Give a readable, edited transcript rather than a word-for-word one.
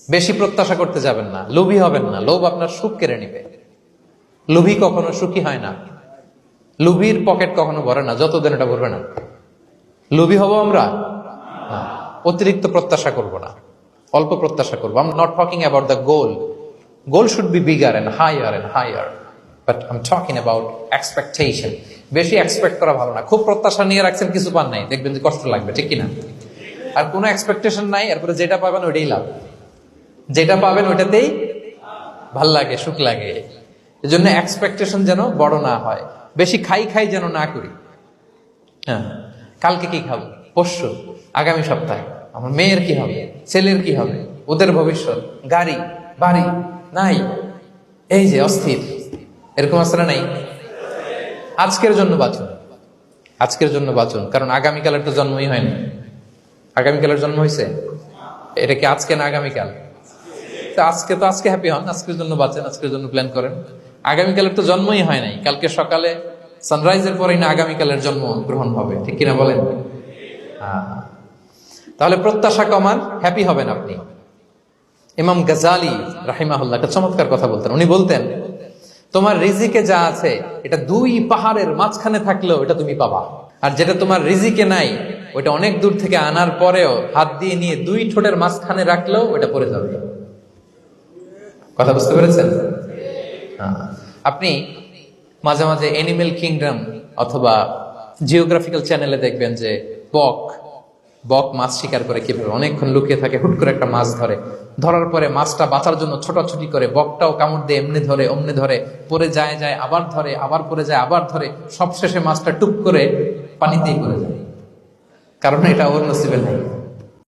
বেশি প্রত্যাশা করতে যাবেন না, লোভী হবেন না। লোভ আপনার সুখ কেড়ে নিবে। লোভী কখনো সুখী হয় না। লোভীর পকেট কখনো ভরে না, যতদিন এটা ভরবে না। লোভী হব আমরা না। অতিরিক্ত প্রত্যাশা করব না, অল্প প্রত্যাশা করবো। I am not talking about the goal. Goal should be bigger and higher, but I am talking about expectation. বেশি এক্সপেক্ট করা ভালো না। খুব প্রত্যাশা নিয়ে রাখছেন, কিছু পান নাই, দেখবেন যে কষ্ট লাগবে, ঠিক কিনা? আর কোনো এক্সপেকটেশন নাই, এরপরে যেটা পাবেন ওইটাই লাভ। যেটা পাবেন ওইটাতেই ভাল লাগে, সুখ লাগে। এই জন্য এক্সপেকটেশন যেন বড় না হয়। বেশি খাই যেন না করি। হ্যাঁ, কালকে কি খাবো, পরশু, আগামী সপ্তাহে আমার মেয়ের কি হবে, ছেলের কি হবে, ওদের ভবিষ্যৎ, গাড়ি বাড়ি নাই, এই যে অস্থির। এরকম আসলে নাই। আজকের জন্য বাঁচুন, আজকের জন্য বাঁচুন, কারণ আগামীকালের তো জন্মই হয়নি। আগামীকালের জন্ম হয়েছে, এটা কি আজকে না আগামীকাল? আজকে হ্যাপি হন, আজকের জন্য বাঁচেন, আজকের জন্য প্ল্যান করেন। আগামীকালের তো জন্মই হয় নাই। কালকে সকালে সানরাইজের পরেই না আগামীকালের জন্ম গ্রহণ হবে, ঠিক কিনা বলেন? তাহলে প্রত্যাশা কমান, হ্যাপি হবেন আপনি। ইমাম গাজালি রাহিমাহুল্লাহ একটা চমৎকার কথা বলতেন। উনি বলতেন, তোমার রিজিকে যা আছে এটা 2 পাহাড়ের মাঝখানে থাকলেও এটা তুমি পাবা। আর যেটা তোমার রিজিকে নাই, ওইটা অনেক দূর থেকে আনার পরেও হাত দিয়ে নিয়ে 2 ঠোঁটের মাঝখানে রাখলেও ওইটা পড়ে যাবে। কথা বুঝতে পেরেছেন? আপনি মাঝে মাঝে অ্যানিমেল কিংডম অথবা জিওগ্রাফিক্যাল চ্যানেলে দেখবেন যে বক মাছ শিকার করে কিভাবে অনেকক্ষণ লুকিয়ে থাকে, হুট করে একটা মাছ ধরে, ধরার পরে মাছটা বাঁচার জন্য ছোটাছুটি করে, বকটাও কামড় দিয়ে এমনি ধরে অমনি ধরে, পরে যায় আবার ধরে, আবার পরে যায় আবার ধরে, সবশেষে মাছটা টুপ করে পানিতেই পড়ে যায়, কারণ এটা ওর নসিবে নাই।